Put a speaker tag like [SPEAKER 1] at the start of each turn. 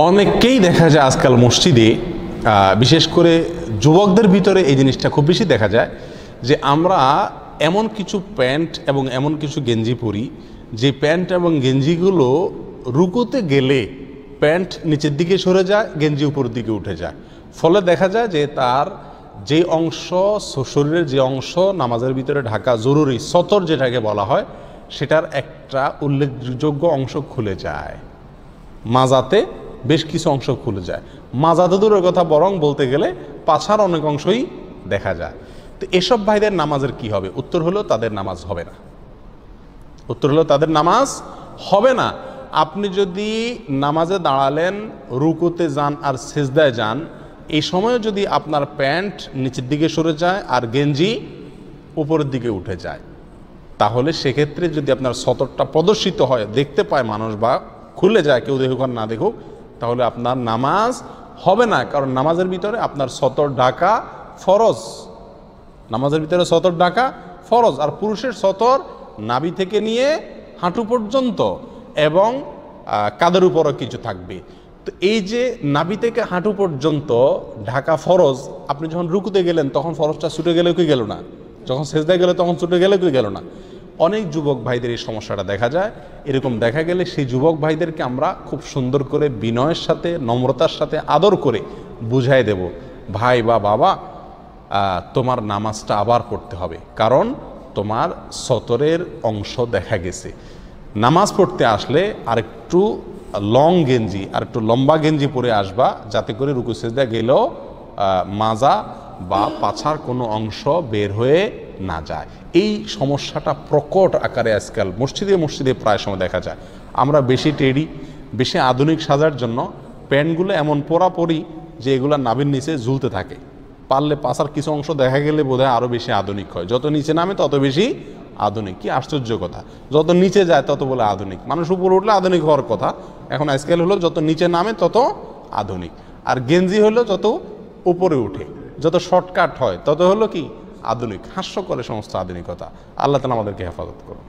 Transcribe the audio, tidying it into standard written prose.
[SPEAKER 1] অনেককেই দেখা যায় আজকাল মসজিদে, বিশেষ করে যুবকদের ভিতরে এই জিনিসটা খুব বেশি দেখা যায় যে আমরা এমন কিছু প্যান্ট এবং এমন কিছু গেঞ্জি পরি যে প্যান্ট এবং গেঞ্জিগুলো রুকুতে গেলে প্যান্ট নিচের দিকে সরে যায়, গেঞ্জি উপরের দিকে উঠে যায়। ফলে দেখা যায় যে তার যে অংশ, শরীরের যে অংশ নামাজের ভিতরে ঢাকা জরুরি, সতর যেটাকে বলা হয়, সেটার একটা উল্লেখযোগ্য অংশ খুলে যায়। মাজাতে বেশ কিছু অংশ খুলে যায়, মাজাতে দূরের কথা, বরং বলতে গেলে পাছার অনেক অংশই দেখা যায়। তো এসব ভাইদের নামাজের কি হবে? উত্তর হলো তাদের নামাজ হবে না। উত্তর হলো তাদের নামাজ হবে না। আপনি যদি নামাজে দাঁড়ালেন, রুকুতে যান আর সেজদায় যান, এই সময়ে যদি আপনার প্যান্ট নিচের দিকে সরে যায় আর গেঞ্জি উপরের দিকে উঠে যায়, তাহলে সেক্ষেত্রে যদি আপনার সতরটা প্রদর্শিত হয়, দেখতে পায় মানুষ বা খুলে যায়, কেউ দেখুক আর না দেখুক, তাহলে আপনার নামাজ হবে না। কারণ নামাজের ভিতরে আপনার সতর ঢাকা ফরজ। নামাজের ভিতরে সতর ঢাকা ফরজ। আর পুরুষের সতর নাভি থেকে নিয়ে হাঁটু পর্যন্ত এবং কাঁধের উপরও কিছু থাকবে। তো এই যে নাভি থেকে হাঁটু পর্যন্ত ঢাকা ফরজ, আপনি যখন রুকুতে গেলেন তখন ফরজটা ছুটে গেলে কি গেল না, যখন সেজদায় গেলে তখন ছুটে গেলে কি গেল না। অনেক যুবক ভাইদের এই সমস্যাটা দেখা যায়। এরকম দেখা গেলে সেই যুবক ভাইদেরকে আমরা খুব সুন্দর করে বিনয়ের সাথে, নম্রতার সাথে, আদর করে বুঝাই দেব, ভাই বা বাবা, তোমার নামাজটা আবার পড়তে হবে, কারণ তোমার সতরের অংশ দেখা গেছে। নামাজ পড়তে আসলে আরেকটু লং গেঞ্জি, আর একটু লম্বা গেঞ্জি পরে আসবা, যাতে করে রুকু সেজদা গেলেও মাজা বা পাছার কোনো অংশ বের হয়ে না যায়। এই সমস্যাটা প্রকট আকারে আজকাল মসজিদে মসজিদে প্রায় সময় দেখা যায়। আমরা বেশি টেডি, বেশি আধুনিক সাজার জন্য প্যান্টগুলো এমন পরি যে এগুলো নাভির নিচে ঝুলতে থাকে। পারলে পাছার কিছু অংশ দেখা গেলে বোধহয় আরও বেশি আধুনিক হয়। যত নিচে নামে তত বেশি আধুনিক। কি আশ্চর্য কথা! যত নিচে যায় তত বলে আধুনিক। মানুষ উপরে উঠলে আধুনিক হওয়ার কথা, এখন আজকাল হলো যত নিচে নামে তত আধুনিক। আর গেঞ্জি হলো যত উপরে উঠে, যত শর্টকাট হয় তত হলো কি আধুনিক। হাস্য করে সমস্ত আধুনিকতা। আল্লাহ তাআলা আমাদেরকে হেফাজত করুন।